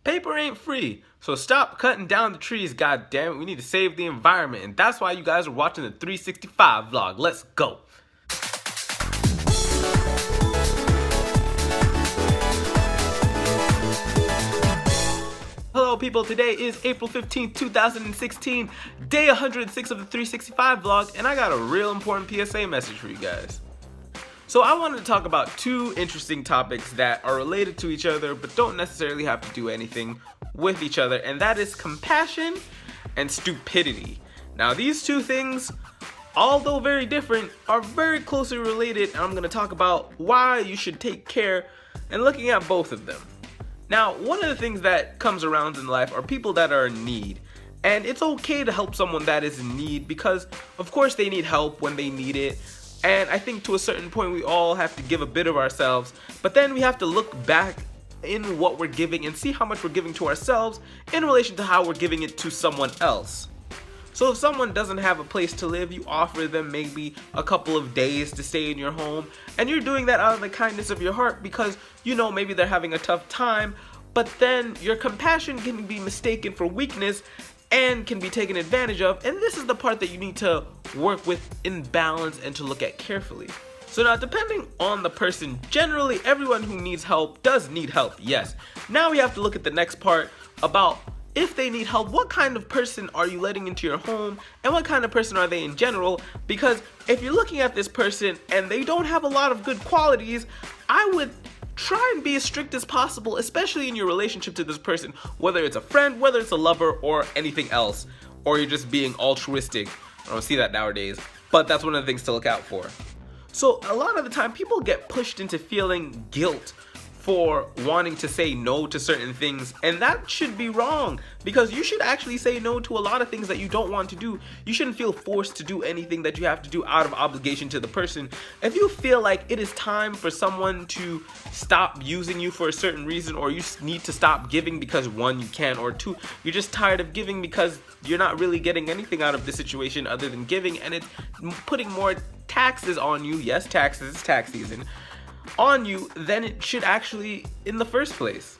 Paper ain't free, so stop cutting down the trees, goddammit. We need to save the environment, and that's why you guys are watching the 365 vlog. Let's go. Hello people, today is April 15th, 2016, day 106 of the 365 vlog, and I got a real important PSA message for you guys. So I wanted to talk about two interesting topics that are related to each other but don't necessarily have to do anything with each other, and that is compassion and stupidity. Now these two things, although very different, are very closely related, and I'm going to talk about why you should take care and looking at both of them. Now, one of the things that comes around in life are people that are in need. And it's okay to help someone that is in need because, of course, they need help when they need it. And I think to a certain point, we all have to give a bit of ourselves. But then we have to look back in what we're giving and see how much we're giving to ourselves in relation to how we're giving it to someone else. So if someone doesn't have a place to live, you offer them maybe a couple of days to stay in your home, and you're doing that out of the kindness of your heart because you know maybe they're having a tough time, but then your compassion can be mistaken for weakness and can be taken advantage of, and this is the part that you need to work with in balance and to look at carefully. So now, depending on the person, generally everyone who needs help does need help, yes. Now we have to look at the next part about if they need help, what kind of person are you letting into your home and what kind of person are they in general? Because if you're looking at this person and they don't have a lot of good qualities, I would try and be as strict as possible, especially in your relationship to this person, whether it's a friend, whether it's a lover, or anything else, or you're just being altruistic. I don't see that nowadays, but that's one of the things to look out for. So a lot of the time people get pushed into feeling guilt for wanting to say no to certain things, and that should be wrong because you should actually say no to a lot of things that you don't want to do. You shouldn't feel forced to do anything that you have to do out of obligation to the person. If you feel like it is time for someone to stop using you for a certain reason, or you need to stop giving because one, you can't, or two, you're just tired of giving because you're not really getting anything out of the situation other than giving, and it's putting more taxes on you, yes, taxes, it's tax season, on you than it should actually in the first place.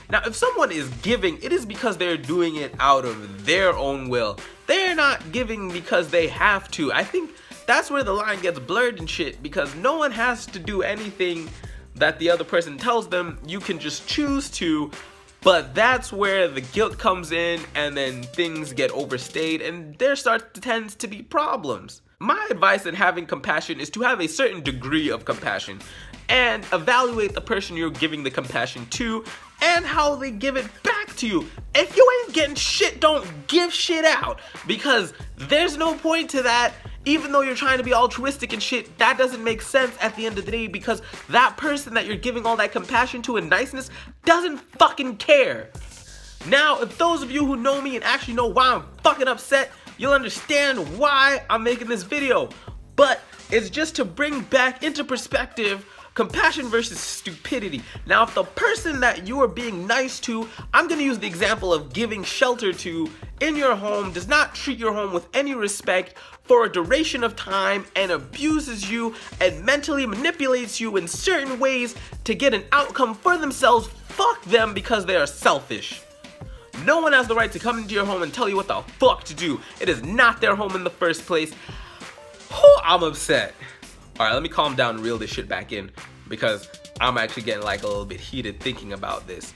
Now, if someone is giving, it is because they're doing it out of their own will. They're not giving because they have to. I think that's where the line gets blurred and shit, because no one has to do anything that the other person tells them. You can just choose to, but that's where the guilt comes in, and then things get overstayed and there tends to be problems. My advice in having compassion is to have a certain degree of compassion and evaluate the person you're giving the compassion to and how they give it back to you. If you ain't getting shit, don't give shit out, because there's no point to that. Even though you're trying to be altruistic and shit, that doesn't make sense at the end of the day, because that person that you're giving all that compassion to and niceness doesn't fucking care. Now, if those of you who know me and actually know why I'm fucking upset, you'll understand why I'm making this video. But it's just to bring back into perspective compassion versus stupidity. Now, if the person that you are being nice to, I'm gonna use the example of giving shelter to, in your home, does not treat your home with any respect for a duration of time and abuses you and mentally manipulates you in certain ways to get an outcome for themselves, fuck them, because they are selfish. No one has the right to come into your home and tell you what the fuck to do. It is not their home in the first place. I'm upset. Alright, let me calm down and reel this shit back in, because I'm actually getting like a little bit heated thinking about this.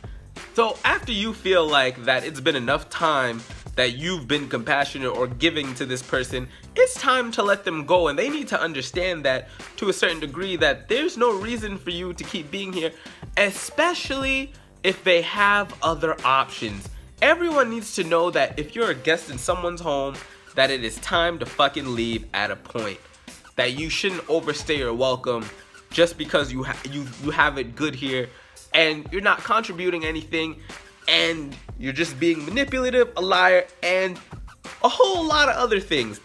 So after you feel like that it's been enough time that you've been compassionate or giving to this person, it's time to let them go, and they need to understand that to a certain degree that there's no reason for you to keep being here, especially if they have other options. Everyone needs to know that if you're a guest in someone's home, that it is time to fucking leave at a point. That you shouldn't overstay your welcome just because you have it good here and you're not contributing anything and you're just being manipulative, a liar, and a whole lot of other things.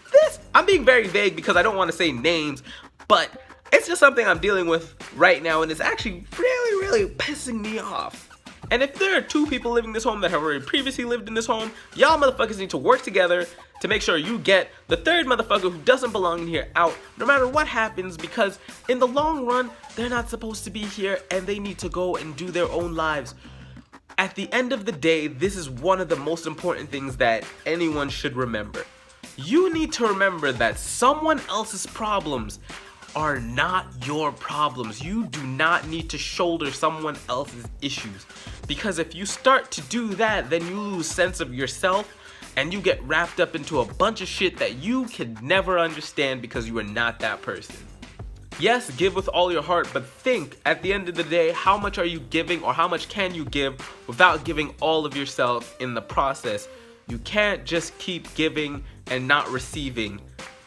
I'm being very vague because I don't want to say names, but it's just something I'm dealing with right now, and it's actually really pissing me off. And if there are two people living in this home that have already previously lived in this home, y'all motherfuckers need to work together to make sure you get the third motherfucker who doesn't belong in here out, no matter what happens, because in the long run, they're not supposed to be here and they need to go and do their own lives. At the end of the day, this is one of the most important things that anyone should remember. You need to remember that someone else's problems are not your problems. You do not need to shoulder someone else's issues, because if you start to do that, then you lose sense of yourself and you get wrapped up into a bunch of shit that you can never understand because you are not that person. Yes, give with all your heart, but think at the end of the day, how much are you giving, or how much can you give without giving all of yourself in the process? You can't just keep giving and not receiving.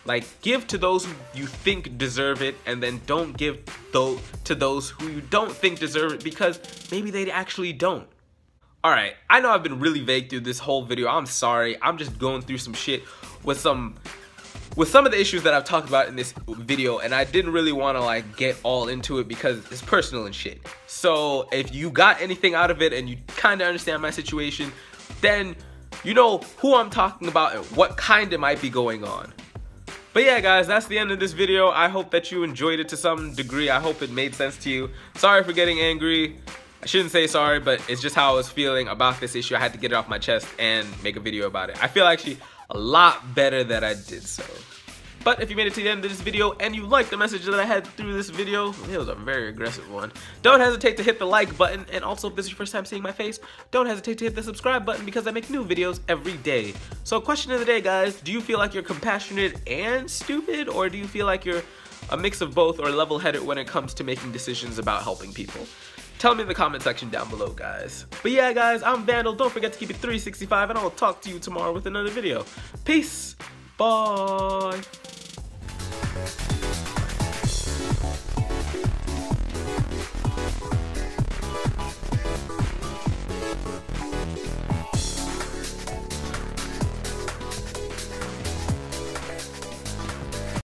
Like, give to those who you think deserve it, and then don't give to those who you don't think deserve it, because maybe they actually don't. Alright, I know I've been really vague through this whole video. I'm sorry. I'm just going through some shit with some of the issues that I've talked about in this video, and I didn't really want to like get all into it because it's personal and shit. So if you got anything out of it and you kind of understand my situation, then you know who I'm talking about and what kind of might be going on. But yeah, guys, that's the end of this video. I hope that you enjoyed it to some degree. I hope it made sense to you. Sorry for getting angry. I shouldn't say sorry, but it's just how I was feeling about this issue. I had to get it off my chest and make a video about it. I feel actually a lot better that I did so. But if you made it to the end of this video and you liked the message that I had through this video, it was a very aggressive one, don't hesitate to hit the like button. And also, if this is your first time seeing my face, don't hesitate to hit the subscribe button, because I make new videos every day. So question of the day, guys, do you feel like you're compassionate and stupid, or do you feel like you're a mix of both, or level-headed when it comes to making decisions about helping people? Tell me in the comment section down below, guys. But yeah, guys, I'm Vandal. Don't forget to keep it 365, and I will talk to you tomorrow with another video. Peace. Bye.